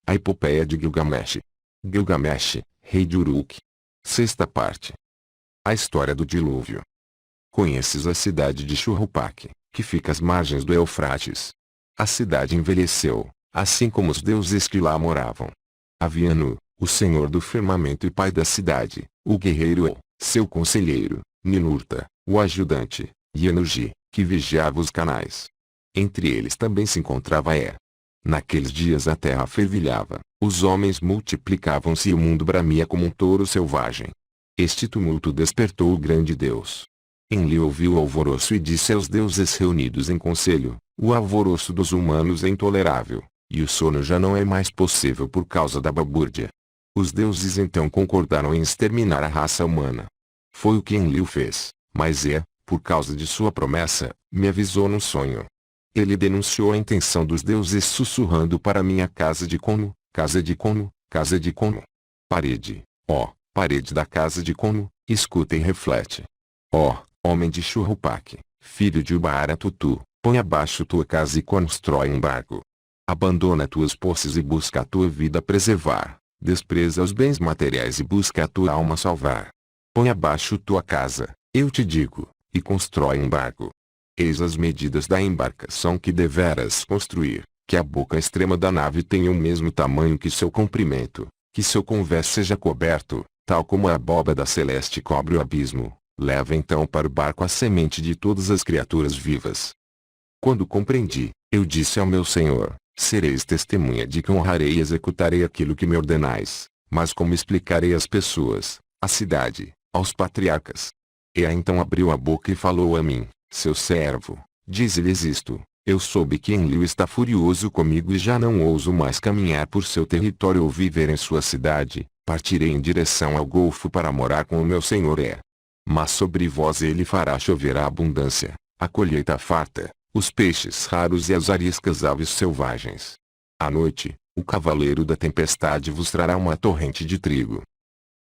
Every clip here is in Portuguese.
A Epopeia de Gilgamesh. Gilgamesh, rei de Uruk. Sexta parte. A história do dilúvio. Conheces a cidade de Shuruppak, que fica às margens do Eufrates. A cidade envelheceu, assim como os deuses que lá moravam. Havia Nu, o senhor do firmamento e pai da cidade, o guerreiro El, seu conselheiro, Ninurta, o ajudante, e Enurgi, que vigiava os canais. Entre eles também se encontrava E. Naqueles dias a terra fervilhava, os homens multiplicavam-se e o mundo bramia como um touro selvagem. Este tumulto despertou o grande Deus. Enlil ouviu o alvoroço e disse aos deuses reunidos em conselho: o alvoroço dos humanos é intolerável, e o sono já não é mais possível por causa da balbúrdia. Os deuses então concordaram em exterminar a raça humana. Foi o que Enlil fez, mas por causa de sua promessa, me avisou num sonho. Ele denunciou a intenção dos deuses sussurrando para minha casa de Kono, casa de Kono, casa de Kono. Parede, ó, parede da casa de Kono, escuta e reflete. Ó, homem de Shuruppak, filho de Ubaratutu, põe abaixo tua casa e constrói um barco. Abandona tuas posses e busca a tua vida preservar, despreza os bens materiais e busca a tua alma salvar. Põe abaixo tua casa, eu te digo, e constrói um barco. Eis as medidas da embarcação que deveras construir, que a boca extrema da nave tenha o mesmo tamanho que seu comprimento, que seu convés seja coberto, tal como a abóbada celeste cobre o abismo. Leva então para o barco a semente de todas as criaturas vivas. Quando compreendi, eu disse ao meu Senhor: sereis testemunha de que honrarei e executarei aquilo que me ordenais, mas como explicarei às pessoas, à cidade, aos patriarcas? Ea então abriu a boca e falou a mim: seu servo, dize-lhes isto: eu soube que Enlil está furioso comigo e já não ouso mais caminhar por seu território ou viver em sua cidade. Partirei em direção ao Golfo para morar com o meu Senhor Mas sobre vós ele fará chover a abundância, a colheita farta, os peixes raros e as ariscas aves selvagens. À noite, o cavaleiro da tempestade vos trará uma torrente de trigo.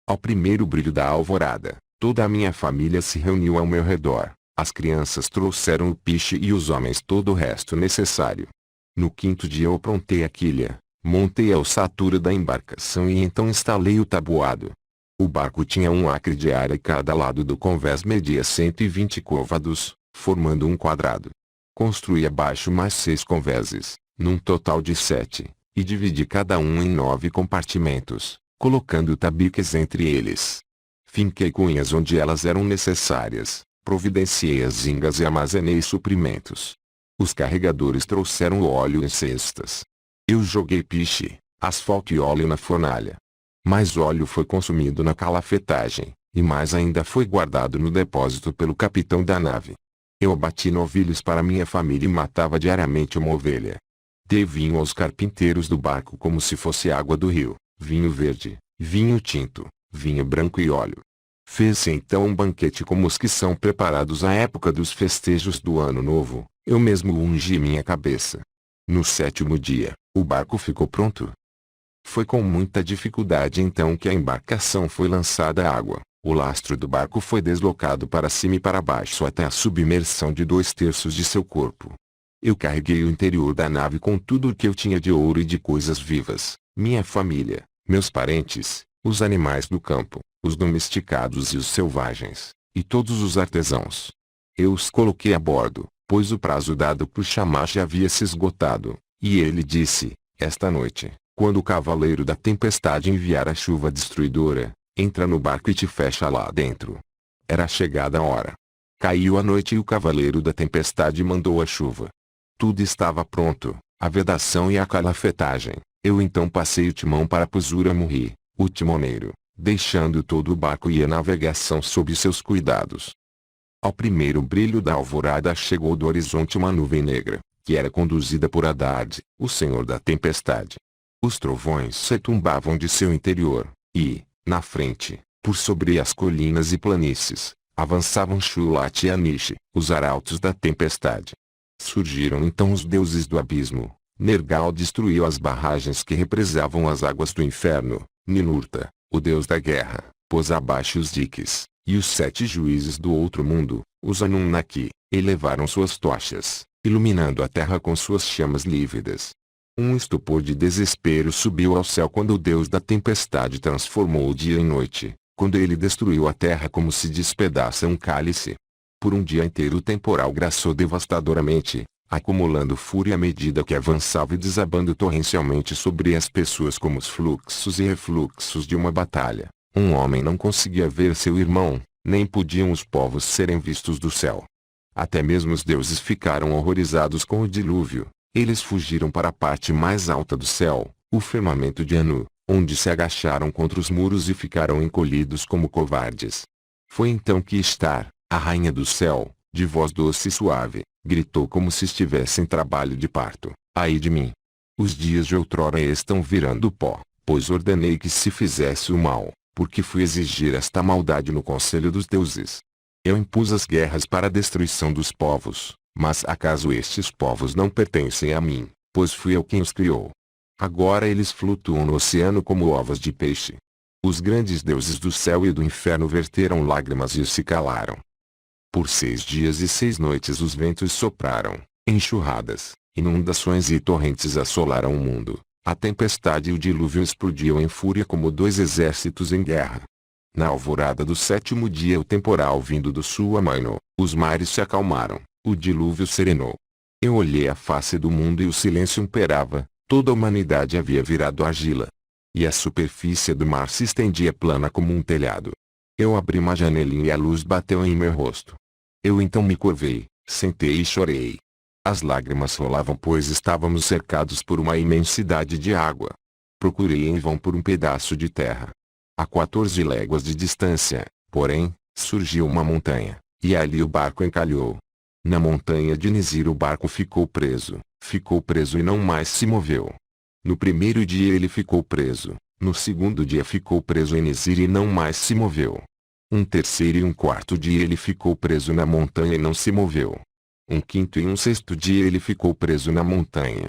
Ao primeiro brilho da alvorada, toda a minha família se reuniu ao meu redor. As crianças trouxeram o piche e os homens todo o resto necessário. No quinto dia eu aprontei a quilha, montei a ossatura da embarcação e então instalei o tabuado. O barco tinha 1 acre de área e cada lado do convés media 120 côvados, formando um quadrado. Construí abaixo mais 6 convéses, num total de 7, e dividi cada um em 9 compartimentos, colocando tabiques entre eles. Finquei cunhas onde elas eram necessárias. Providenciei as zingas e armazenei suprimentos. Os carregadores trouxeram o óleo em cestas. Eu joguei piche, asfalto e óleo na fornalha. Mais óleo foi consumido na calafetagem, e mais ainda foi guardado no depósito pelo capitão da nave. Eu abati novilhos para minha família e matava diariamente uma ovelha. Dei vinho aos carpinteiros do barco como se fosse água do rio, vinho verde, vinho tinto, vinho branco e óleo. Fez-se então um banquete como os que são preparados à época dos festejos do Ano Novo. Eu mesmo ungi minha cabeça. No 7º dia, o barco ficou pronto. Foi com muita dificuldade então que a embarcação foi lançada à água. O lastro do barco foi deslocado para cima e para baixo até a submersão de 2/3 de seu corpo. Eu carreguei o interior da nave com tudo o que eu tinha de ouro e de coisas vivas, minha família, meus parentes, os animais do campo, os domesticados e os selvagens, e todos os artesãos. Eu os coloquei a bordo, pois o prazo dado por Shamash havia se esgotado, e ele disse: esta noite, quando o cavaleiro da tempestade enviar a chuva destruidora, entra no barco e te fecha lá dentro. Era chegada a hora. Caiu a noite e o cavaleiro da tempestade mandou a chuva. Tudo estava pronto, a vedação e a calafetagem. Eu então passei o timão para Puzura-Muri, o timoneiro, deixando todo o barco e a navegação sob seus cuidados. Ao primeiro brilho da alvorada chegou do horizonte uma nuvem negra, que era conduzida por Haddad, o senhor da tempestade. Os trovões retumbavam de seu interior, e, na frente, por sobre as colinas e planícies, avançavam Shulat e Anish, os arautos da tempestade. Surgiram então os deuses do abismo. Nergal destruiu as barragens que represavam as águas do inferno. Ninurta, o deus da guerra, pôs abaixo os diques, e os 7 juízes do outro mundo, os Anunnaki, elevaram suas tochas, iluminando a terra com suas chamas lívidas. Um estupor de desespero subiu ao céu quando o Deus da tempestade transformou o dia em noite, quando ele destruiu a terra como se despedaça um cálice. Por um dia inteiro o temporal graçou devastadoramente, acumulando fúria à medida que avançava e desabando torrencialmente sobre as pessoas como os fluxos e refluxos de uma batalha. Um homem não conseguia ver seu irmão, nem podiam os povos serem vistos do céu. Até mesmo os deuses ficaram horrorizados com o dilúvio. Eles fugiram para a parte mais alta do céu, o firmamento de Anu, onde se agacharam contra os muros e ficaram encolhidos como covardes. Foi então que Estar, a rainha do céu, de voz doce e suave, gritou como se estivesse em trabalho de parto: ai de mim! Os dias de outrora estão virando pó, pois ordenei que se fizesse o mal, porque fui exigir esta maldade no conselho dos deuses. Eu impus as guerras para a destruição dos povos, mas acaso estes povos não pertencem a mim, pois fui eu quem os criou? Agora eles flutuam no oceano como ovos de peixe. Os grandes deuses do céu e do inferno verteram lágrimas e se calaram. Por 6 dias e 6 noites os ventos sopraram, enxurradas, inundações e torrentes assolaram o mundo. A tempestade e o dilúvio explodiam em fúria como 2 exércitos em guerra. Na alvorada do 7º dia o temporal vindo do sul amainou, os mares se acalmaram, o dilúvio serenou. Eu olhei a face do mundo e o silêncio imperava, toda a humanidade havia virado argila. E a superfície do mar se estendia plana como um telhado. Eu abri uma janelinha e a luz bateu em meu rosto. Eu então me curvei, sentei e chorei. As lágrimas rolavam pois estávamos cercados por uma imensidade de água. Procurei em vão por um pedaço de terra. A 14 léguas de distância, porém, surgiu uma montanha, e ali o barco encalhou. Na montanha de Nizir o barco ficou preso e não mais se moveu. No primeiro dia ele ficou preso, no segundo dia ficou preso em Nizir e não mais se moveu. Um terceiro e um quarto dia ele ficou preso na montanha e não se moveu. Um quinto e um sexto dia ele ficou preso na montanha.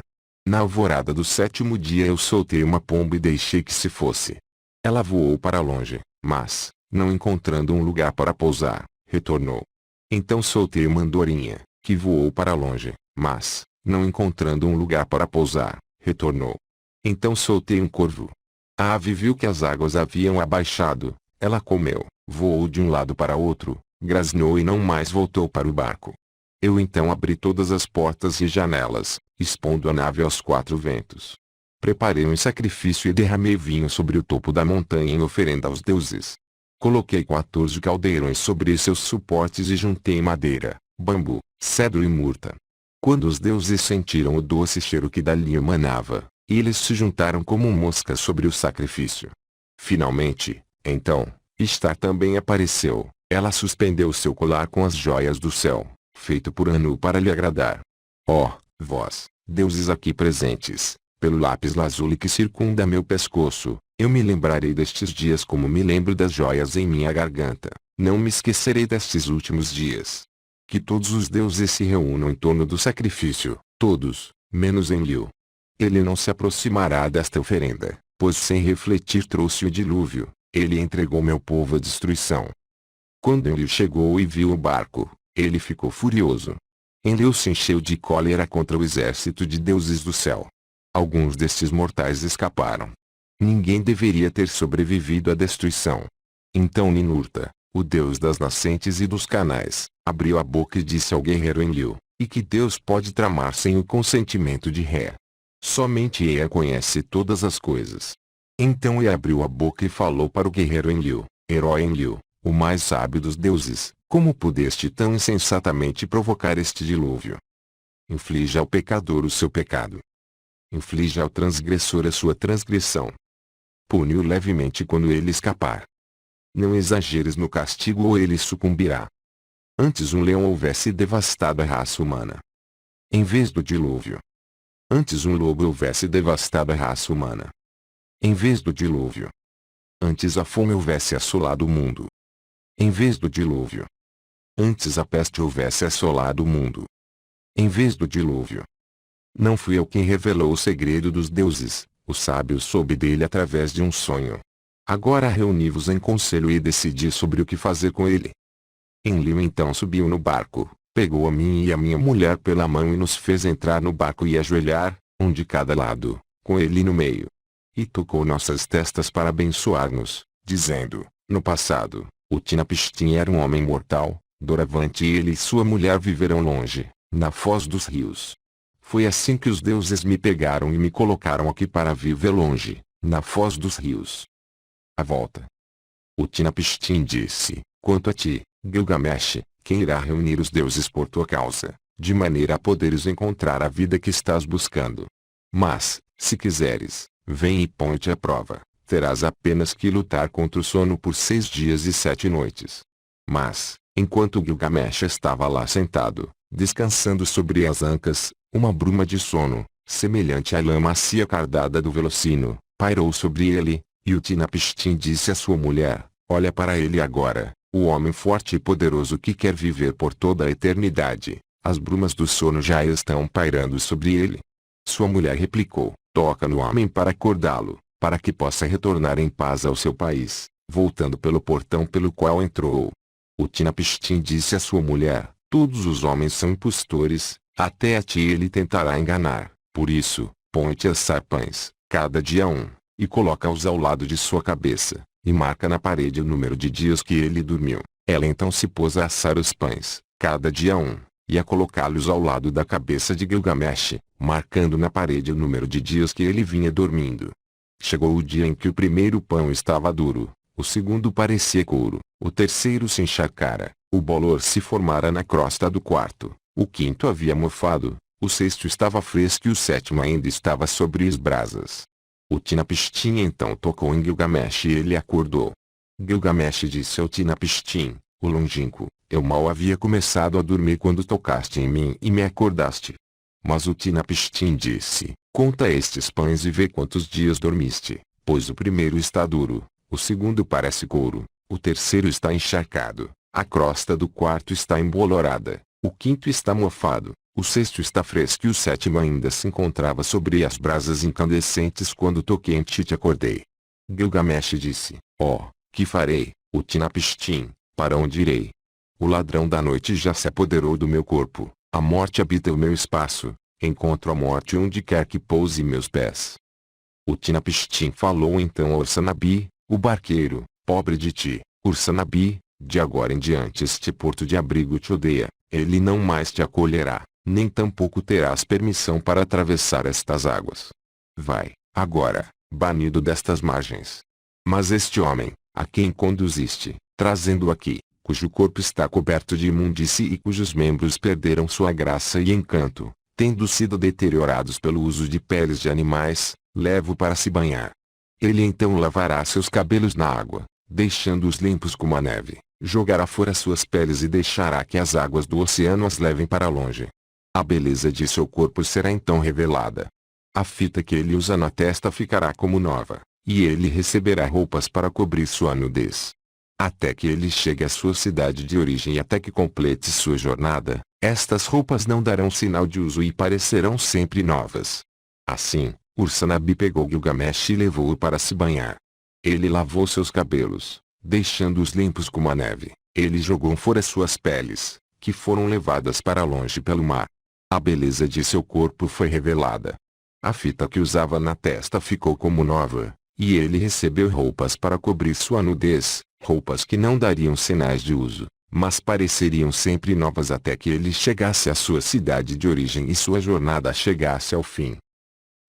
Na alvorada do 7º dia eu soltei uma pomba e deixei que se fosse. Ela voou para longe, mas, não encontrando um lugar para pousar, retornou. Então soltei uma andorinha, que voou para longe, mas, não encontrando um lugar para pousar, retornou. Então soltei um corvo. A ave viu que as águas haviam abaixado, ela comeu, voou de um lado para outro, grasnou e não mais voltou para o barco. Eu então abri todas as portas e janelas, expondo a nave aos 4 ventos. Preparei um sacrifício e derramei vinho sobre o topo da montanha em oferenda aos deuses. Coloquei 14 caldeirões sobre seus suportes e juntei madeira, bambu, cedro e murta. Quando os deuses sentiram o doce cheiro que dali emanava, eles se juntaram como moscas sobre o sacrifício. Finalmente, então, Estar também apareceu. Ela suspendeu seu colar com as joias do céu, feito por Anu para lhe agradar. Ó, vós, deuses aqui presentes, pelo lápis lazuli que circunda meu pescoço, eu me lembrarei destes dias como me lembro das joias em minha garganta. Não me esquecerei destes últimos dias. Que todos os deuses se reúnam em torno do sacrifício, todos, menos Enlil. Ele não se aproximará desta oferenda, pois sem refletir trouxe o dilúvio. Ele entregou meu povo à destruição. Quando Enlil chegou e viu o barco, ele ficou furioso. Enlil se encheu de cólera contra o exército de deuses do céu. Alguns destes mortais escaparam. Ninguém deveria ter sobrevivido à destruição. Então Ninurta, o deus das nascentes e dos canais, abriu a boca e disse ao guerreiro Enlil, e que Deus pode tramar sem o consentimento de Ré. Somente Ea conhece todas as coisas. Então Ea abriu a boca e falou para o guerreiro Enlil, herói Enlil, o mais sábio dos deuses, como pudeste tão insensatamente provocar este dilúvio? Inflige ao pecador o seu pecado. Inflige ao transgressor a sua transgressão. Pune-o levemente quando ele escapar. Não exageres no castigo ou ele sucumbirá. Antes um leão houvesse devastado a raça humana, em vez do dilúvio. Antes um lobo houvesse devastado a raça humana, em vez do dilúvio. Antes a fome houvesse assolado o mundo, em vez do dilúvio. Antes a peste houvesse assolado o mundo, em vez do dilúvio. Não fui eu quem revelou o segredo dos deuses, o sábio soube dele através de um sonho. Agora reuni-vos em conselho e decidi sobre o que fazer com ele. Enlil então subiu no barco, pegou a mim e a minha mulher pela mão e nos fez entrar no barco e ajoelhar, um de cada lado, com ele no meio. E tocou nossas testas para abençoar-nos, dizendo: no passado, Utnapishtim era um homem mortal, doravante ele e sua mulher viverão longe, na foz dos rios. Foi assim que os deuses me pegaram e me colocaram aqui para viver longe, na foz dos rios. A volta. Utnapishtim disse: quanto a ti, Gilgamesh, quem irá reunir os deuses por tua causa, de maneira a poderes encontrar a vida que estás buscando? Mas, se quiseres, vem e põe-te à prova, terás apenas que lutar contra o sono por 6 dias e 7 noites. Mas, enquanto Gilgamesh estava lá sentado, descansando sobre as ancas, uma bruma de sono, semelhante à lã macia cardada do velocino, pairou sobre ele, e Utnapishtim disse à sua mulher: olha para ele agora, o homem forte e poderoso que quer viver por toda a eternidade. As brumas do sono já estão pairando sobre ele. Sua mulher replicou: toca no homem para acordá-lo, para que possa retornar em paz ao seu país, voltando pelo portão pelo qual entrou. Utnapishtim disse à sua mulher: todos os homens são impostores, até a ti ele tentará enganar, por isso, põe-te a assar pães, cada dia um, e coloca-os ao lado de sua cabeça, e marca na parede o número de dias que ele dormiu. Ela então se pôs a assar os pães, cada dia um, e a colocá-los ao lado da cabeça de Gilgamesh, marcando na parede o número de dias que ele vinha dormindo. Chegou o dia em que o primeiro pão estava duro, o segundo parecia couro, o terceiro se encharcara, o bolor se formara na crosta do quarto, o quinto havia mofado, o sexto estava fresco e o sétimo ainda estava sobre as brasas. Utnapishtim então tocou em Gilgamesh e ele acordou. Gilgamesh disse a Utnapishtim, o longínquo: eu mal havia começado a dormir quando tocaste em mim e me acordaste. Mas Utnapishtim disse: conta estes pães e vê quantos dias dormiste, pois o primeiro está duro, o segundo parece couro, o terceiro está encharcado, a crosta do quarto está embolorada, o quinto está mofado, o sexto está fresco e o sétimo ainda se encontrava sobre as brasas incandescentes quando toquei em ti e te acordei. Gilgamesh disse: que farei, Utnapishtim, para onde irei? O ladrão da noite já se apoderou do meu corpo, a morte habita o meu espaço, encontro a morte onde quer que pouse meus pés. Utnapishtim falou então a Ursanabi, o barqueiro: pobre de ti, Ursanabi, de agora em diante este porto de abrigo te odeia, ele não mais te acolherá, nem tampouco terás permissão para atravessar estas águas. Vai, agora, banido destas margens. Mas este homem, a quem conduziste, trazendo-o aqui, cujo corpo está coberto de imundície e cujos membros perderam sua graça e encanto, tendo sido deteriorados pelo uso de peles de animais, levo para se banhar. Ele então lavará seus cabelos na água, deixando-os limpos como a neve, jogará fora suas peles e deixará que as águas do oceano as levem para longe. A beleza de seu corpo será então revelada. A fita que ele usa na testa ficará como nova, e ele receberá roupas para cobrir sua nudez. Até que ele chegue à sua cidade de origem e até que complete sua jornada, estas roupas não darão sinal de uso e parecerão sempre novas. Assim, Ursanabi pegou Gilgamesh e levou-o para se banhar. Ele lavou seus cabelos, deixando-os limpos como a neve. Ele jogou fora suas peles, que foram levadas para longe pelo mar. A beleza de seu corpo foi revelada. A fita que usava na testa ficou como nova, e ele recebeu roupas para cobrir sua nudez, roupas que não dariam sinais de uso, mas pareceriam sempre novas até que ele chegasse à sua cidade de origem e sua jornada chegasse ao fim.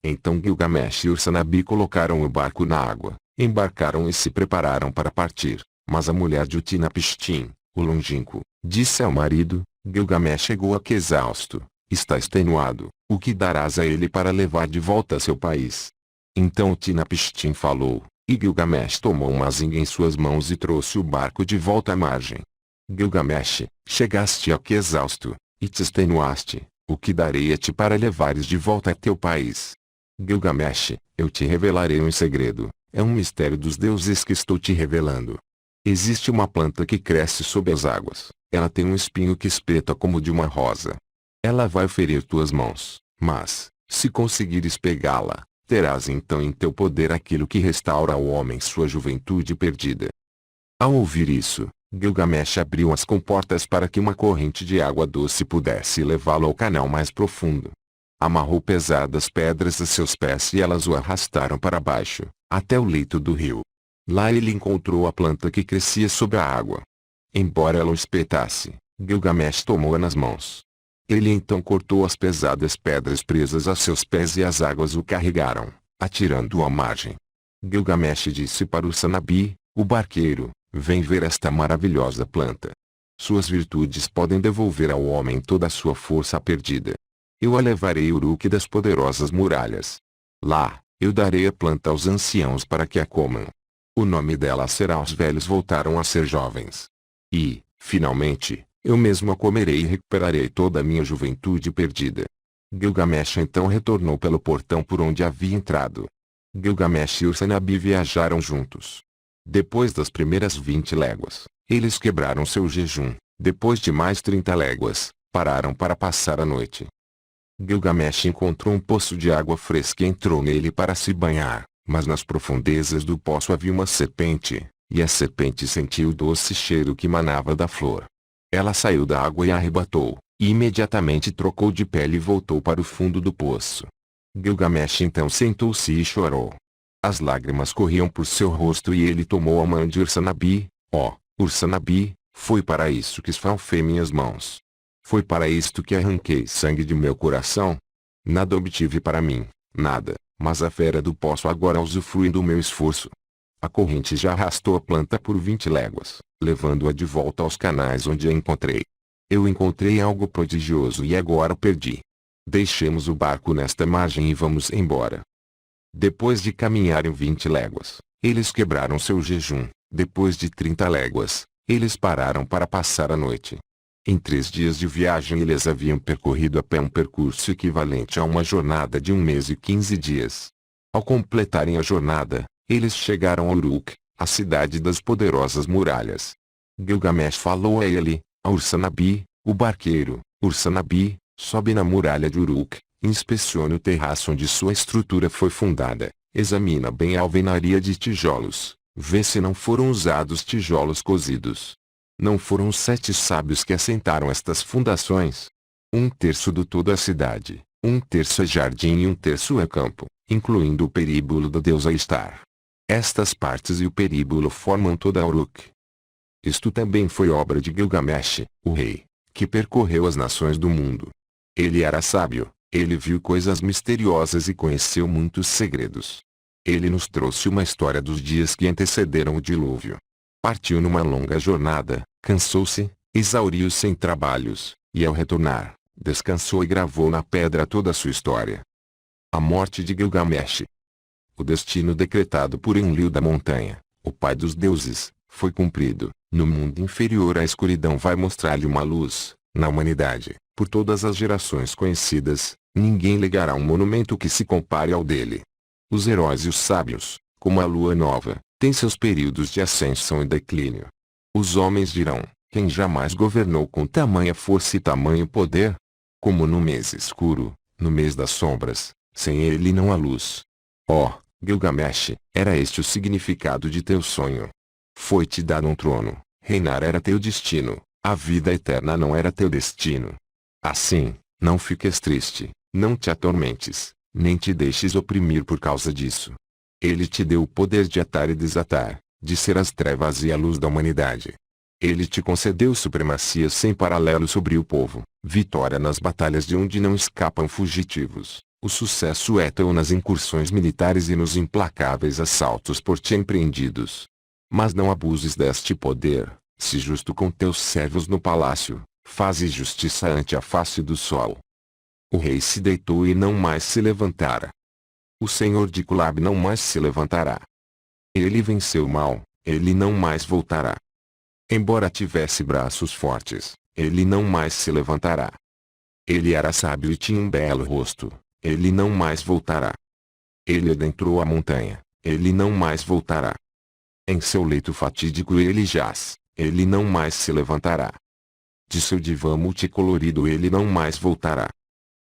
Então Gilgamesh e Ursanabi colocaram o barco na água, embarcaram e se prepararam para partir, mas a mulher de Utnapishtim, o longínquo, disse ao marido: Gilgamesh chegou aqui exausto, está extenuado, o que darás a ele para levar de volta a seu país? Então Utnapishtim falou, e Gilgamesh tomou uma zinga em suas mãos e trouxe o barco de volta à margem. Gilgamesh, chegaste aqui exausto, e te extenuaste, o que darei a ti para levares de volta a teu país? Gilgamesh, eu te revelarei um segredo, é um mistério dos deuses que estou te revelando. Existe uma planta que cresce sob as águas, ela tem um espinho que espeta como de uma rosa. Ela vai ferir tuas mãos, mas, se conseguires pegá-la, terás então em teu poder aquilo que restaura ao homem sua juventude perdida. Ao ouvir isso, Gilgamesh abriu as comportas para que uma corrente de água doce pudesse levá-lo ao canal mais profundo. Amarrou pesadas pedras a seus pés e elas o arrastaram para baixo, até o leito do rio. Lá ele encontrou a planta que crescia sob a água. Embora ela o espetasse, Gilgamesh tomou-a nas mãos. Ele então cortou as pesadas pedras presas a seus pés e as águas o carregaram, atirando-o à margem. Gilgamesh disse para Ursanabi, o barqueiro: vem ver esta maravilhosa planta. Suas virtudes podem devolver ao homem toda a sua força perdida. Eu a levarei ao Uruk das poderosas muralhas. Lá, eu darei a planta aos anciãos para que a comam. O nome dela será Os velhos voltaram a ser jovens. E, finalmente, eu mesmo a comerei e recuperarei toda a minha juventude perdida. Gilgamesh então retornou pelo portão por onde havia entrado. Gilgamesh e Ursanabi viajaram juntos. Depois das primeiras 20 léguas, eles quebraram seu jejum. Depois de mais 30 léguas, pararam para passar a noite. Gilgamesh encontrou um poço de água fresca e entrou nele para se banhar, mas nas profundezas do poço havia uma serpente, e a serpente sentiu o doce cheiro que manava da flor. Ela saiu da água e a arrebatou, e imediatamente trocou de pele e voltou para o fundo do poço. Gilgamesh então sentou-se e chorou. As lágrimas corriam por seu rosto e ele tomou a mão de Ursanabi. Ursanabi, foi para isso que esfalfei minhas mãos. Foi para isto que arranquei sangue de meu coração. Nada obtive para mim, nada, mas a fera do poço agora usufrui do meu esforço. A corrente já arrastou a planta por 20 léguas, levando-a de volta aos canais onde a encontrei. Eu encontrei algo prodigioso e agora o perdi. Deixemos o barco nesta margem e vamos embora. Depois de caminharem 20 léguas, eles quebraram seu jejum. Depois de 30 léguas, eles pararam para passar a noite. Em 3 dias de viagem eles haviam percorrido a pé um percurso equivalente a uma jornada de 1 mês e 15 dias. Ao completarem a jornada, eles chegaram a Uruk, a cidade das poderosas muralhas. Gilgamesh falou a ele, a Ursanabi, o barqueiro: Ursanabi, sobe na muralha de Uruk, inspecione o terraço onde sua estrutura foi fundada, examina bem a alvenaria de tijolos, vê se não foram usados tijolos cozidos. Não foram os 7 sábios que assentaram estas fundações? 1/3 do todo é cidade, 1/3 é jardim e 1/3 é campo, incluindo o períbulo da deusa Ishtar. Estas partes e o períbulo formam toda a Uruk. Isto também foi obra de Gilgamesh, o rei, que percorreu as nações do mundo. Ele era sábio, ele viu coisas misteriosas e conheceu muitos segredos. Ele nos trouxe uma história dos dias que antecederam o dilúvio. Partiu numa longa jornada, cansou-se, exauriu-se em trabalhos, e ao retornar, descansou e gravou na pedra toda a sua história. A morte de Gilgamesh. O destino decretado por Enlil da montanha, o pai dos deuses, foi cumprido. No mundo inferior a escuridão vai mostrar-lhe uma luz. Na humanidade, por todas as gerações conhecidas, ninguém legará um monumento que se compare ao dele. Os heróis e os sábios, como a lua nova, têm seus períodos de ascensão e declínio. Os homens dirão: quem jamais governou com tamanha força e tamanho poder? Como no mês escuro, no mês das sombras, sem ele não há luz. Gilgamesh, era este o significado de teu sonho. Foi-te dado um trono, reinar era teu destino, a vida eterna não era teu destino. Assim, não fiques triste, não te atormentes, nem te deixes oprimir por causa disso. Ele te deu o poder de atar e desatar, de ser as trevas e a luz da humanidade. Ele te concedeu supremacia sem paralelo sobre o povo, vitória nas batalhas de onde não escapam fugitivos. O sucesso é teu nas incursões militares e nos implacáveis assaltos por ti empreendidos. Mas não abuses deste poder, se justo com teus servos no palácio, faze justiça ante a face do sol. O rei se deitou e não mais se levantara. O senhor de Kulab não mais se levantará. Ele venceu o mal, ele não mais voltará. Embora tivesse braços fortes, ele não mais se levantará. Ele era sábio e tinha um belo rosto, ele não mais voltará. Ele adentrou a montanha, ele não mais voltará. Em seu leito fatídico ele jaz, ele não mais se levantará. De seu divã multicolorido ele não mais voltará.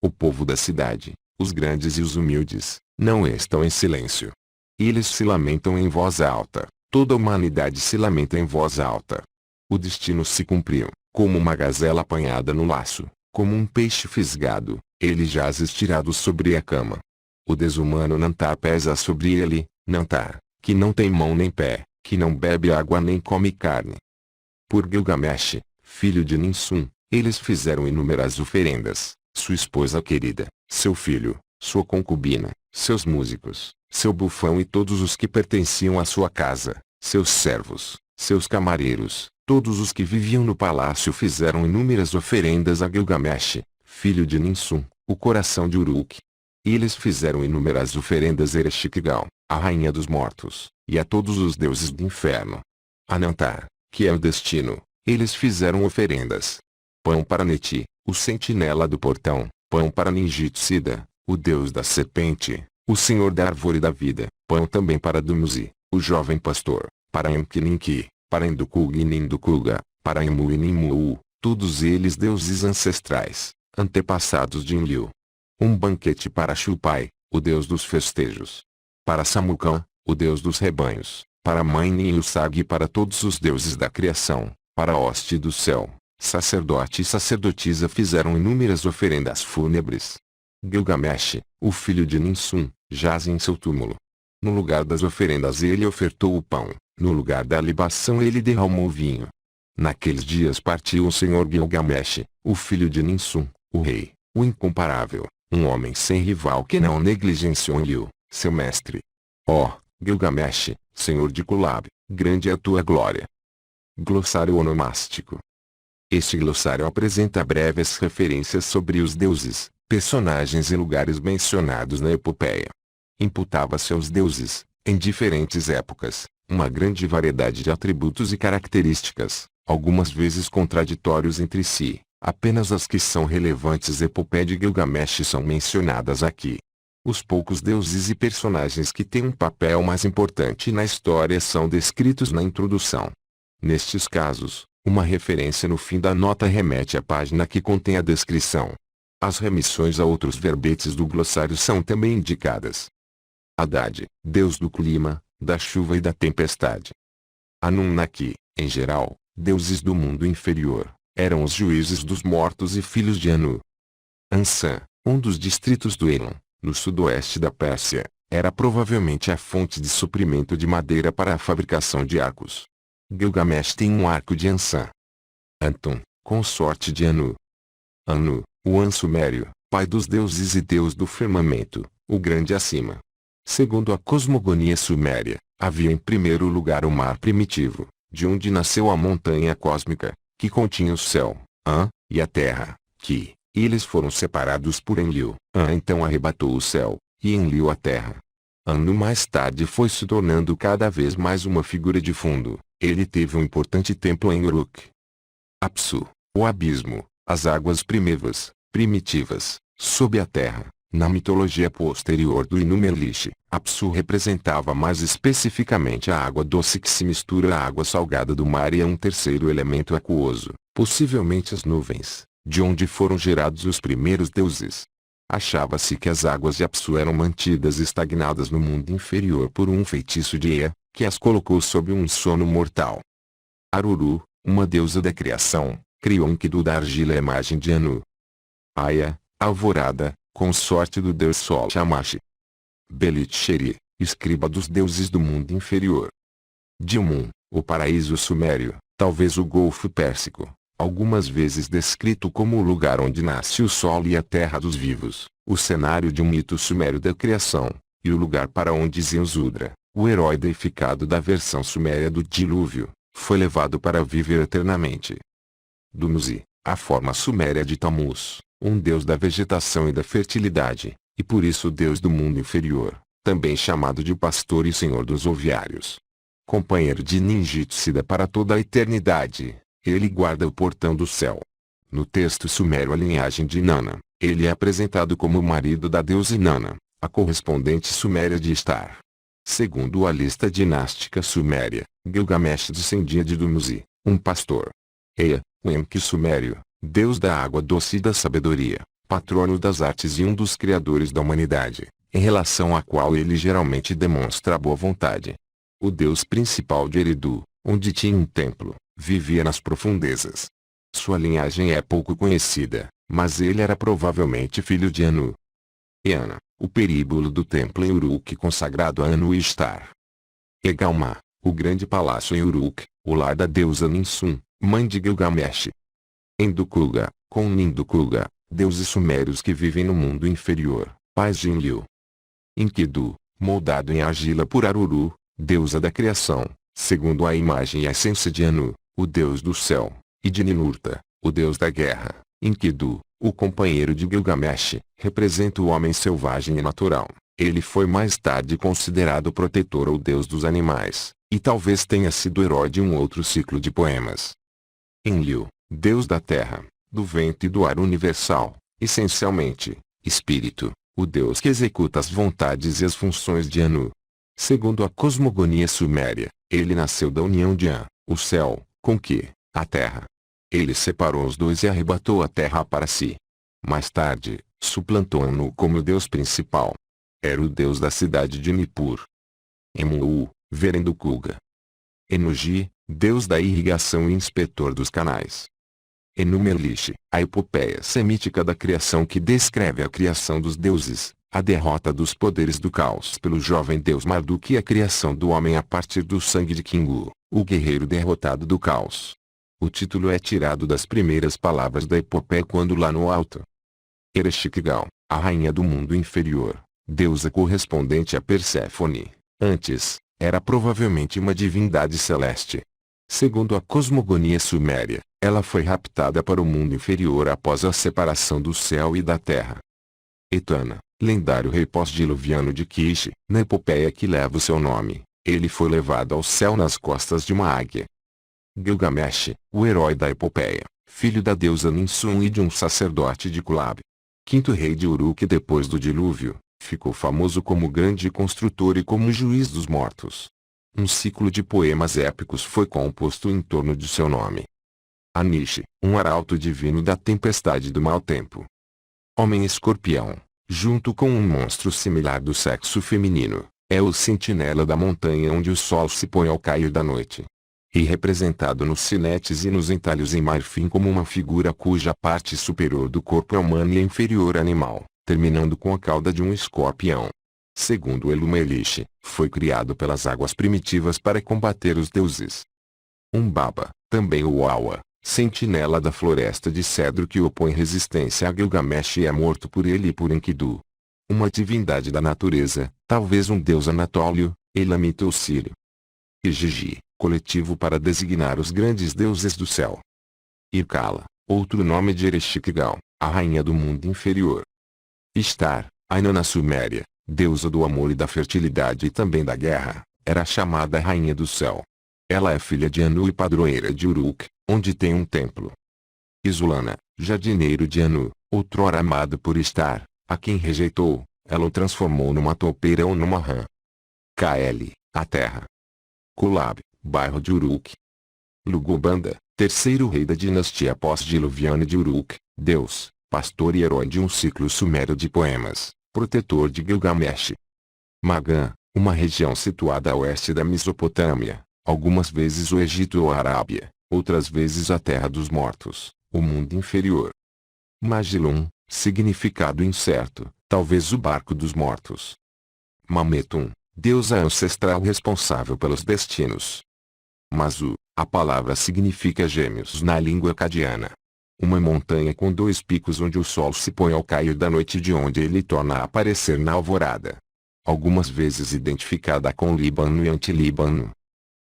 O povo da cidade, os grandes e os humildes, não estão em silêncio. Eles se lamentam em voz alta, toda a humanidade se lamenta em voz alta. O destino se cumpriu, como uma gazela apanhada no laço, como um peixe fisgado, ele jaz estirado sobre a cama. O desumano Nantar pesa sobre ele, Nantar, que não tem mão nem pé, que não bebe água nem come carne. Por Gilgamesh, filho de Ninsun, eles fizeram inúmeras oferendas, sua esposa querida, seu filho, sua concubina, seus músicos, seu bufão e todos os que pertenciam à sua casa, seus servos, seus camareiros, todos os que viviam no palácio fizeram inúmeras oferendas a Gilgamesh, filho de Ninsun, o coração de Uruk. Eles fizeram inúmeras oferendas a Ereshkigal, a rainha dos mortos, e a todos os deuses do inferno. A Nantar, que é o destino, eles fizeram oferendas. Pão para Neti, o sentinela do portão, pão para Ninjitsida, o deus da serpente, o senhor da árvore da vida, pão também para Dumuzi, o jovem pastor, para Enkininki, para Indukug e Nindukuga, para Imu e Nimuu, todos eles deuses ancestrais, antepassados de Enlil. Um banquete para Shupai, o deus dos festejos. Para Samucan, o deus dos rebanhos, para Mainin e Usag e para todos os deuses da criação, para a hoste do céu, sacerdote e sacerdotisa fizeram inúmeras oferendas fúnebres. Gilgamesh, o filho de Ninsun, jaz em seu túmulo. No lugar das oferendas ele ofertou o pão, no lugar da libação ele derramou o vinho. Naqueles dias partiu o senhor Gilgamesh, o filho de Ninsun, o rei, o incomparável, um homem sem rival que não negligenciou Enlil, seu mestre. Ó, Gilgamesh, senhor de Kulab, grande é a tua glória. Glossário onomástico. Este glossário apresenta breves referências sobre os deuses, personagens e lugares mencionados na epopeia. Imputava-se aos deuses, em diferentes épocas, uma grande variedade de atributos e características, algumas vezes contraditórios entre si. Apenas as que são relevantes à epopeia de Gilgamesh são mencionadas aqui. Os poucos deuses e personagens que têm um papel mais importante na história são descritos na introdução. Nestes casos, uma referência no fim da nota remete à página que contém a descrição. As remissões a outros verbetes do glossário são também indicadas. Haddad, deus do clima, da chuva e da tempestade. Anunnaki, em geral, deuses do mundo inferior, eram os juízes dos mortos e filhos de Anu. Ansan, um dos distritos do Elam, no sudoeste da Pérsia, era provavelmente a fonte de suprimento de madeira para a fabricação de arcos. Gilgamesh tem um arco de Ansan. Antum, consorte de Anu. Anu, o An sumério, pai dos deuses e deus do firmamento, o grande acima. Segundo a cosmogonia suméria, havia em primeiro lugar o mar primitivo, de onde nasceu a montanha cósmica, que continha o céu, An, e a terra, que, eles foram separados por Enlil. An então arrebatou o céu, e Enlil a terra. Anu mais tarde foi se tornando cada vez mais uma figura de fundo. Ele teve um importante templo em Uruk. Apsu, o abismo, as águas primitivas, sob a terra. Na mitologia posterior do Inumerlish, Apsu representava mais especificamente a água doce que se mistura à água salgada do mar e a um terceiro elemento aquoso, possivelmente as nuvens, de onde foram gerados os primeiros deuses. Achava-se que as águas de Apsu eram mantidas estagnadas no mundo inferior por um feitiço de Ea, que as colocou sob um sono mortal. Aruru, uma deusa da criação, criou Enkidu da argila a imagem de Anu. Aya, alvorada, consorte do deus Sol Shamash. Belit-Sheri, escriba dos deuses do mundo inferior. Dilmun, o paraíso sumério, talvez o Golfo Pérsico, algumas vezes descrito como o lugar onde nasce o sol e a terra dos vivos, o cenário de um mito sumério da criação, e o lugar para onde Ziusudra, o herói deificado da versão suméria do dilúvio, foi levado para viver eternamente. Dumuzi, a forma suméria de Tammuz, um deus da vegetação e da fertilidade, e por isso o deus do mundo inferior, também chamado de pastor e senhor dos oviários. Companheiro de Ninjitsida para toda a eternidade, ele guarda o portão do céu. No texto sumério a linhagem de Inanna, ele é apresentado como o marido da deusa Inanna, a correspondente suméria de Estar. Segundo a lista dinástica suméria, Gilgamesh descendia de Dumuzi, um pastor. Ea, o Enki sumério, deus da água doce e da sabedoria, patrono das artes e um dos criadores da humanidade, em relação à qual ele geralmente demonstra boa vontade. O deus principal de Eridu, onde tinha um templo, vivia nas profundezas. Sua linhagem é pouco conhecida, mas ele era provavelmente filho de Anu. Eana, o períbulo do templo em Uruk consagrado a Anu e Ishtar. Egalma, o grande palácio em Uruk, o lar da deusa Ninsun, mãe de Gilgamesh. Endukuga, com Nindukuga, deuses sumérios que vivem no mundo inferior, pais de Enlil. Enkidu, moldado em argila por Aruru, deusa da criação, segundo a imagem e a essência de Anu, o deus do céu, e de Ninurta, o deus da guerra. Enkidu, o companheiro de Gilgamesh, representa o homem selvagem e natural. Ele foi mais tarde considerado protetor ou deus dos animais, e talvez tenha sido herói de um outro ciclo de poemas. Enlil, deus da terra, do vento e do ar universal, essencialmente, espírito, o deus que executa as vontades e as funções de Anu. Segundo a cosmogonia suméria, ele nasceu da união de An, o céu, com Ki, a terra. Ele separou os dois e arrebatou a terra para si. Mais tarde, suplantou Anu como o deus principal. Era o deus da cidade de Nippur. Emu, Verendukuga. Enugi, deus da irrigação e inspetor dos canais. Enumelish, a epopeia semítica da criação que descreve a criação dos deuses, a derrota dos poderes do caos pelo jovem deus Marduk e a criação do homem a partir do sangue de Kingu, o guerreiro derrotado do caos. O título é tirado das primeiras palavras da epopeia quando lá no alto. Ereshkigal, a rainha do mundo inferior, deusa correspondente a Perséfone, antes, era provavelmente uma divindade celeste. Segundo a cosmogonia suméria, ela foi raptada para o mundo inferior após a separação do céu e da terra. Etana, lendário rei pós-diluviano de Kish, na epopeia que leva o seu nome, ele foi levado ao céu nas costas de uma águia. Gilgamesh, o herói da epopeia, filho da deusa Ninsun e de um sacerdote de Kulab. Quinto rei de Uruk depois do dilúvio, ficou famoso como grande construtor e como juiz dos mortos. Um ciclo de poemas épicos foi composto em torno de seu nome. Anish, um arauto divino da tempestade do mau tempo. Homem-escorpião, junto com um monstro similar do sexo feminino, é o sentinela da montanha onde o sol se põe ao cair da noite. E representado nos sinetes e nos entalhos em marfim como uma figura cuja parte superior do corpo é humana e a inferior animal, terminando com a cauda de um escorpião. Segundo Elumelish, foi criado pelas águas primitivas para combater os deuses. Umbaba, também o Awa, sentinela da floresta de cedro que opõe resistência a Gilgamesh e é morto por ele e por Enkidu. Uma divindade da natureza, talvez um deus anatólio, Elamita ou Sírio. Igigi, coletivo para designar os grandes deuses do céu. Irkala, outro nome de Ereshkigal, a rainha do mundo inferior. Ishtar, a Inanna suméria, deusa do amor e da fertilidade e também da guerra, era chamada rainha do céu. Ela é filha de Anu e padroeira de Uruk, onde tem um templo. Isulana, jardineiro de Anu, outrora amado por Ishtar, a quem rejeitou, ela o transformou numa toupeira ou numa rã. Kaeli, a terra. Kulab, bairro de Uruk. Lugubanda, terceiro rei da dinastia pós-diluviana de Uruk, deus, pastor e herói de um ciclo sumério de poemas, protetor de Gilgamesh. Magan, uma região situada a oeste da Mesopotâmia, algumas vezes o Egito ou a Arábia, outras vezes a terra dos mortos, o mundo inferior. Magilum, significado incerto, talvez o barco dos mortos. Mametum, deusa ancestral responsável pelos destinos. Mazu, a palavra significa gêmeos na língua acadiana. Uma montanha com dois picos onde o sol se põe ao cair da noite e de onde ele torna a aparecer na alvorada. Algumas vezes identificada com Líbano e Antilíbano.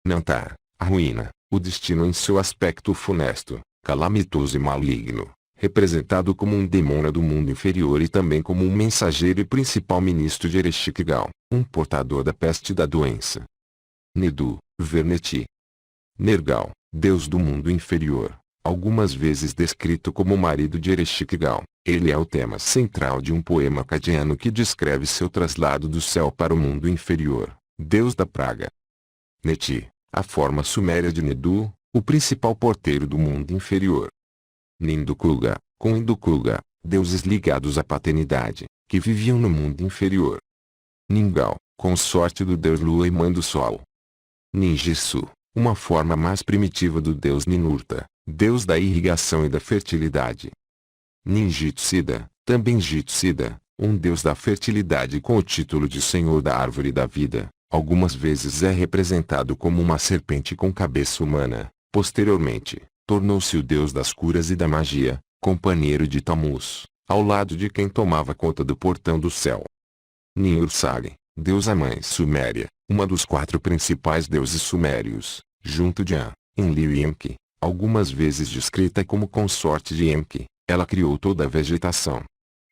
Nantar, a ruína, o destino em seu aspecto funesto, calamitoso e maligno, representado como um demônio do mundo inferior e também como um mensageiro e principal ministro de Ereshkigal, um portador da peste e da doença. Nidu, Verneti. Nergal, deus do mundo inferior, algumas vezes descrito como o marido de Ereshkigal, ele é o tema central de um poema acadiano que descreve seu traslado do céu para o mundo inferior, deus da praga. Neti, a forma suméria de Nidu, o principal porteiro do mundo inferior. Nindukuga, com Indukuga, deuses ligados à paternidade, que viviam no mundo inferior. Ningal, consorte do deus Lua e mãe do Sol. Ninjitsu, uma forma mais primitiva do deus Ninurta, deus da irrigação e da fertilidade. Ninjitsida, também Jitsida, um deus da fertilidade com o título de Senhor da Árvore da Vida, algumas vezes é representado como uma serpente com cabeça humana. Posteriormente, tornou-se o deus das curas e da magia, companheiro de Tammuz, ao lado de quem tomava conta do portão do céu. Niursag, deusa mãe suméria, uma dos 4 principais deuses sumérios, junto de An, Enlil e Enki, algumas vezes descrita como consorte de Enki, ela criou toda a vegetação.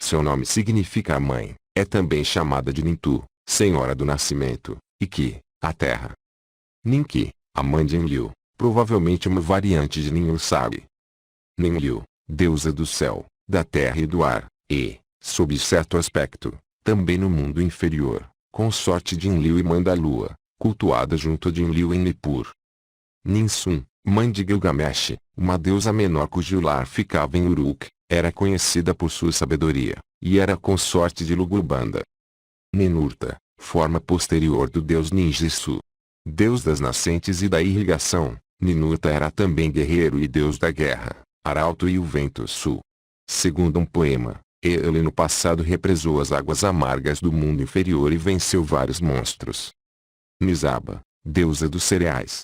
Seu nome significa a mãe, é também chamada de Nintu, senhora do nascimento, e Ki, a terra. Ninki, a mãe de Enlil, provavelmente uma variante de Niursag. Ninlil, deusa do céu, da terra e do ar, e, sob certo aspecto, também no mundo inferior, consorte de Enlil e mãe da lua, cultuada junto de Enlil em Nippur. Ninsun, mãe de Gilgamesh, uma deusa menor cujo lar ficava em Uruk, era conhecida por sua sabedoria, e era consorte de Lugubanda. Ninurta, forma posterior do deus Ninjitsu. Deus das nascentes e da irrigação, Ninurta era também guerreiro e deus da guerra, arauto e o vento sul. Segundo um poema, ele no passado represou as águas amargas do mundo inferior e venceu vários monstros. Nizaba, deusa dos cereais.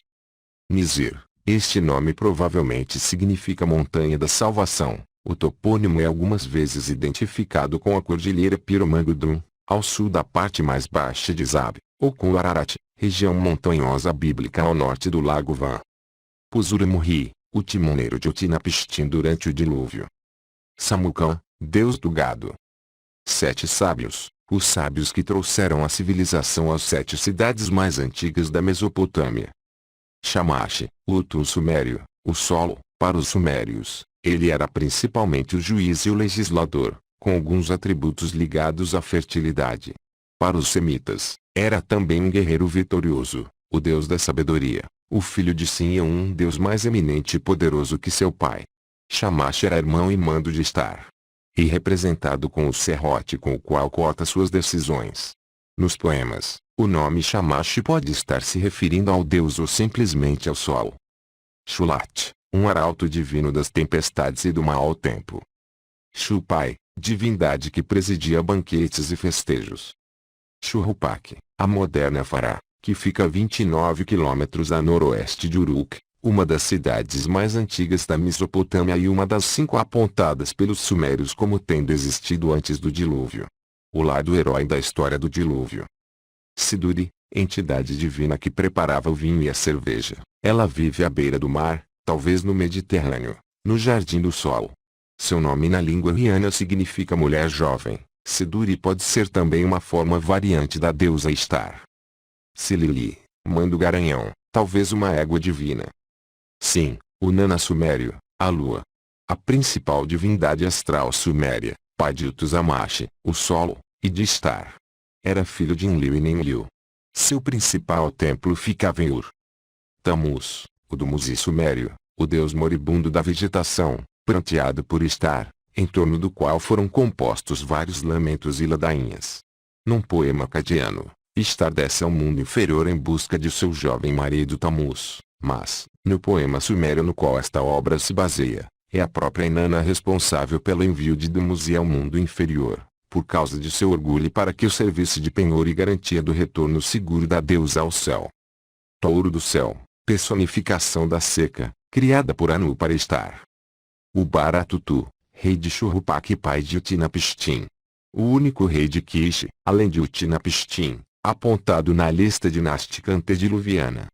Nizir, este nome provavelmente significa montanha da salvação. O topônimo é algumas vezes identificado com a cordilheira Piromangudum, ao sul da parte mais baixa de Zab, ou com Ararat, região montanhosa bíblica ao norte do lago Van. Pusurumurri, o timoneiro de Utnapishtim durante o dilúvio. Samucan, deus do gado. 7 sábios, os sábios que trouxeram a civilização às 7 cidades mais antigas da Mesopotâmia. Shamash, o Tum sumério, o solo, para os sumérios, ele era principalmente o juiz e o legislador, com alguns atributos ligados à fertilidade. Para os semitas, era também um guerreiro vitorioso, o deus da sabedoria, o filho de Sin e um deus mais eminente e poderoso que seu pai. Shamash era irmão e mando de Star, e representado com o serrote com o qual corta suas decisões. Nos poemas, o nome Shamash pode estar se referindo ao deus ou simplesmente ao sol. Shulat, um arauto divino das tempestades e do mau tempo. Shupai, divindade que presidia banquetes e festejos. Shuruppak, a moderna Fará, que fica a 29 quilômetros a noroeste de Uruk, uma das cidades mais antigas da Mesopotâmia e uma das 5 apontadas pelos sumérios como tendo existido antes do dilúvio. O lado herói da história do dilúvio. Siduri, entidade divina que preparava o vinho e a cerveja, ela vive à beira do mar, talvez no Mediterrâneo, no Jardim do Sol. Seu nome na língua iraniana significa mulher jovem. Siduri pode ser também uma forma variante da deusa Star. Silili, mãe do garanhão, talvez uma égua divina. Sim, o Nana sumério, a lua. A principal divindade astral suméria, pai de Utuzamash, o solo, e de Star. Era filho de Enlil e Ninlil. Seu principal templo ficava em Ur. Tammuz, o Dumuzi sumério, o deus moribundo da vegetação, pranteado por Star, em torno do qual foram compostos vários lamentos e ladainhas. Num poema cadiano, Star desce ao mundo inferior em busca de seu jovem marido Tammuz, mas, no poema sumério no qual esta obra se baseia, é a própria Inanna responsável pelo envio de Dumuzi ao mundo inferior, por causa de seu orgulho e para que o servisse de penhor e garantia do retorno seguro da deusa ao céu. Touro do céu, personificação da seca, criada por Anu para Star. O Baratutu, rei de Shuruppak e pai de Utnapishtim. O único rei de Kish, além de Utnapishtim, apontado na lista dinástica antediluviana.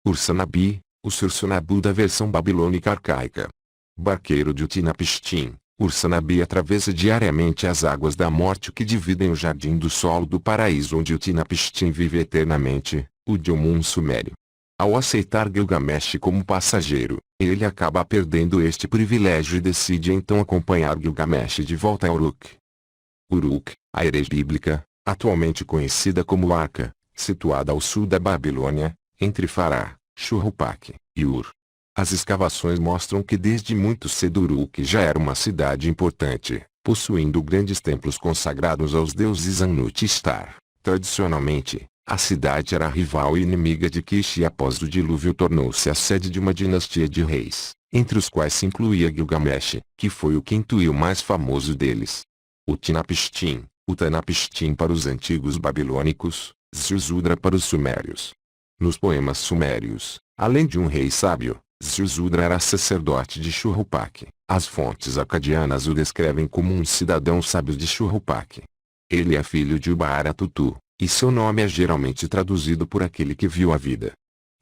Ursanabi, o Sursunabu da versão babilônica arcaica. Barqueiro de Utnapishtim, Ursanabi atravessa diariamente as águas da morte que dividem o jardim do sol do paraíso onde Utnapishtim vive eternamente, o Dilmun sumério. Ao aceitar Gilgamesh como passageiro, ele acaba perdendo este privilégio e decide então acompanhar Gilgamesh de volta a Uruk. Uruk, a Erech bíblica, atualmente conhecida como Arca, situada ao sul da Babilônia, entre Fará, Shuruppak e Ur. As escavações mostram que desde muito cedo Uruk já era uma cidade importante, possuindo grandes templos consagrados aos deuses Anut e Star. Tradicionalmente, A cidade era rival e inimiga de Kish e após o dilúvio tornou-se a sede de uma dinastia de reis, entre os quais se incluía Gilgamesh, que foi o quinto e o mais famoso deles. Utnapishtim, Utanapishtim para os antigos babilônicos, Ziusudra para os sumérios. Nos poemas sumérios, além de um rei sábio, Ziusudra era sacerdote de Shuruppak. As fontes acadianas o descrevem como um cidadão sábio de Shuruppak. Ele é filho de Ubaratutu, e seu nome é geralmente traduzido por aquele que viu a vida.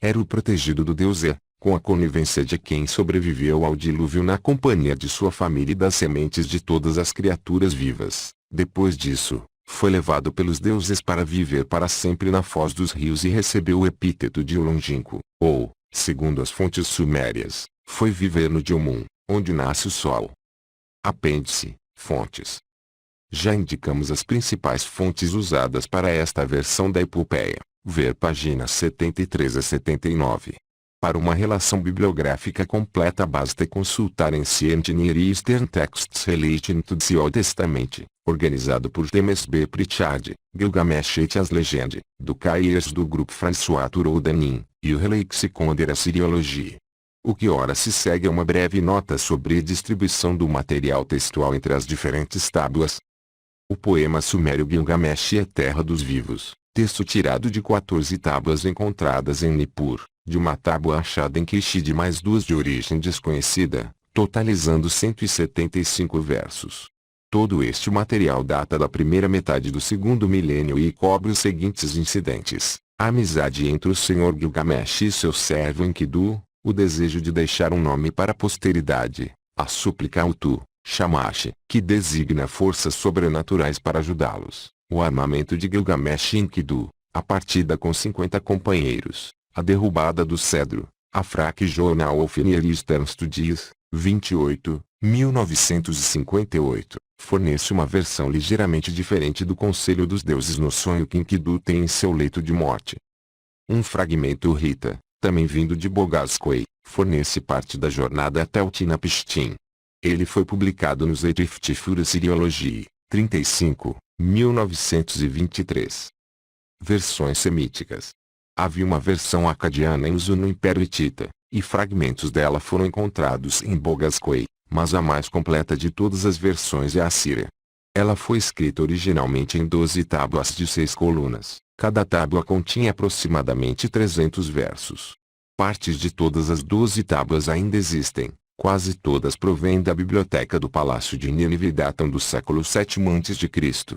Era o protegido do deus E, com a conivência de quem sobreviveu ao dilúvio na companhia de sua família e das sementes de todas as criaturas vivas. Depois disso, foi levado pelos deuses para viver para sempre na foz dos rios e recebeu o epíteto de longínquo, ou, segundo as fontes sumérias, foi viver no Dilmun, onde nasce o sol. Apêndice, fontes. Já indicamos as principais fontes usadas para esta versão da epopeia, ver páginas 73 a 79. Para uma relação bibliográfica completa basta consultar Ancient Near Eastern Texts Relating to the Old Testament, organizado por James B. Pritchard, Gilgamesh et as Legend, do Cahiers do grupo François Turodanin, e o Lexicon de Assyriologie. O que ora se segue é uma breve nota sobre a distribuição do material textual entre as diferentes tábuas. O poema sumério Gilgamesh é Terra dos Vivos, texto tirado de 14 tábuas encontradas em Nippur, de uma tábua achada em Kish de mais duas de origem desconhecida, totalizando 175 versos. Todo este material data da primeira metade do segundo milênio e cobre os seguintes incidentes: a amizade entre o senhor Gilgamesh e seu servo Enkidu, o desejo de deixar um nome para a posteridade, a súplica ao Tu, Shamash, que designa forças sobrenaturais para ajudá-los, o armamento de Gilgamesh e Enkidu, a partida com 50 companheiros, a derrubada do cedro, a Fraque Journal of Near Eastern Studies, 28, 1958, fornece uma versão ligeiramente diferente do Conselho dos Deuses no sonho que Enkidu tem em seu leito de morte. Um fragmento Rita, também vindo de Bogasquei, fornece parte da jornada até Utnapishtim. Ele foi publicado nos Edict for Assyriology, 35, 1923. Versões semíticas. Havia uma versão acadiana em uso no Império Hitita, e fragmentos dela foram encontrados em Bogasquei, mas a mais completa de todas as versões é a Assíria. Ela foi escrita originalmente em 12 tábuas de 6 colunas, cada tábua continha aproximadamente 300 versos. Partes de todas as 12 tábuas ainda existem, quase todas provêm da biblioteca do Palácio de Nínive e datam do século VII a.C.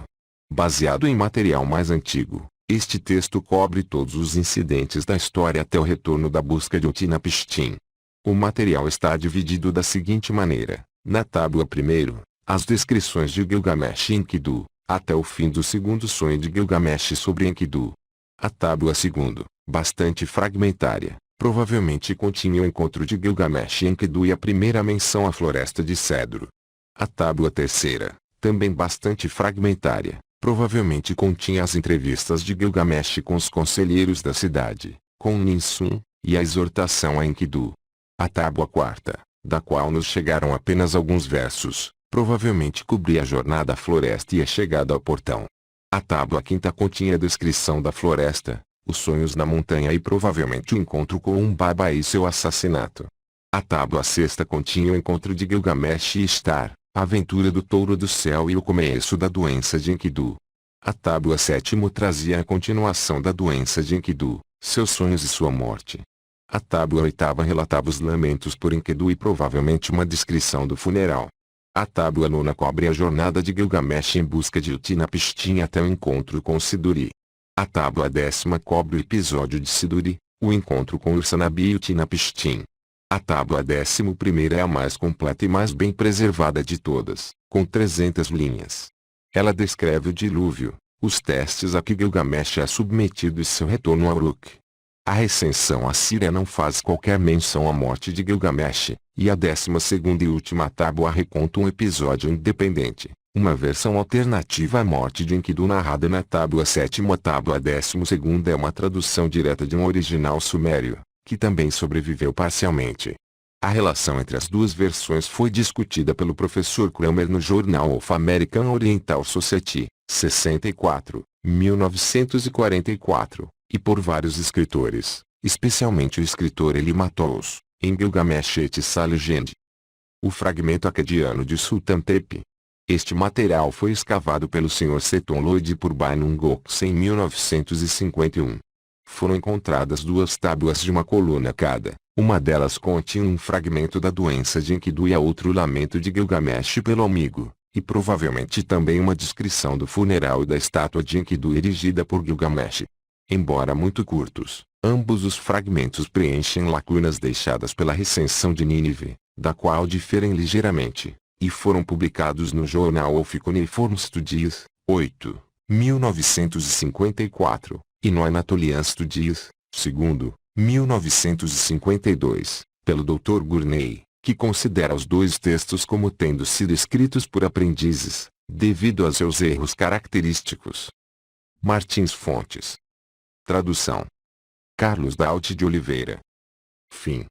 Baseado em material mais antigo, este texto cobre todos os incidentes da história até o retorno da busca de Utnapishtim. O material está dividido da seguinte maneira: na tábua 1, as descrições de Gilgamesh e Enkidu, até o fim do segundo sonho de Gilgamesh sobre Enkidu. A tábua 2, bastante fragmentária, provavelmente continha o encontro de Gilgamesh e Enkidu e a primeira menção à floresta de cedro. A tábua 3, também bastante fragmentária, provavelmente continha as entrevistas de Gilgamesh com os conselheiros da cidade, com Ninsun, e a exortação a Enkidu. A tábua 4, da qual nos chegaram apenas alguns versos, provavelmente cobria a jornada à floresta e a chegada ao portão. A tábua 5 continha a descrição da floresta, os sonhos na montanha e provavelmente o encontro com Umbaba e seu assassinato. A tábua 6 continha o encontro de Gilgamesh e Ishtar, a aventura do touro do céu e o começo da doença de Enkidu. A tábua 7 trazia a continuação da doença de Enkidu, seus sonhos e sua morte. A tábua 8 relatava os lamentos por Enkidu e provavelmente uma descrição do funeral. A tábua 9 cobre a jornada de Gilgamesh em busca de Utnapishtim até o encontro com Siduri. A tábua 10 cobre o episódio de Siduri, o encontro com Ursanabi e Utnapishtim. A tábua 11ª é a mais completa e mais bem preservada de todas, com 300 linhas. Ela descreve o dilúvio, os testes a que Gilgamesh é submetido e seu retorno a Uruk. A recensão assíria não faz qualquer menção à morte de Gilgamesh, e a 12ª e última tábua reconta um episódio independente, uma versão alternativa à morte de Enkidu narrada na tábua 7ª. A tábua 12ª é uma tradução direta de um original sumério, que também sobreviveu parcialmente. A relação entre as duas versões foi discutida pelo professor Kramer no jornal of American Oriental Society, 64, 1944, e por vários escritores, especialmente o escritor Eli Matos, em Gilgamesh et Legend. O fragmento acadiano de Sultan Tepe. Este material foi escavado pelo Sr. Seton Lloyd por Bynum Gox em 1951. Foram encontradas duas tábuas de uma coluna cada. Uma delas continha um fragmento da doença de Enkidu e a outra o lamento de Gilgamesh pelo amigo, e provavelmente também uma descrição do funeral e da estátua de Enkidu erigida por Gilgamesh. Embora muito curtos, ambos os fragmentos preenchem lacunas deixadas pela recensão de Nínive, da qual diferem ligeiramente, e foram publicados no Journal of Cuneiform Studies, 8, 1954, e no Anatolian Studies, 2, 1952, pelo Dr. Gurney, que considera os dois textos como tendo sido escritos por aprendizes, devido a seus erros característicos. Martins Fontes. Tradução: Carlos Daut de Oliveira. Fim.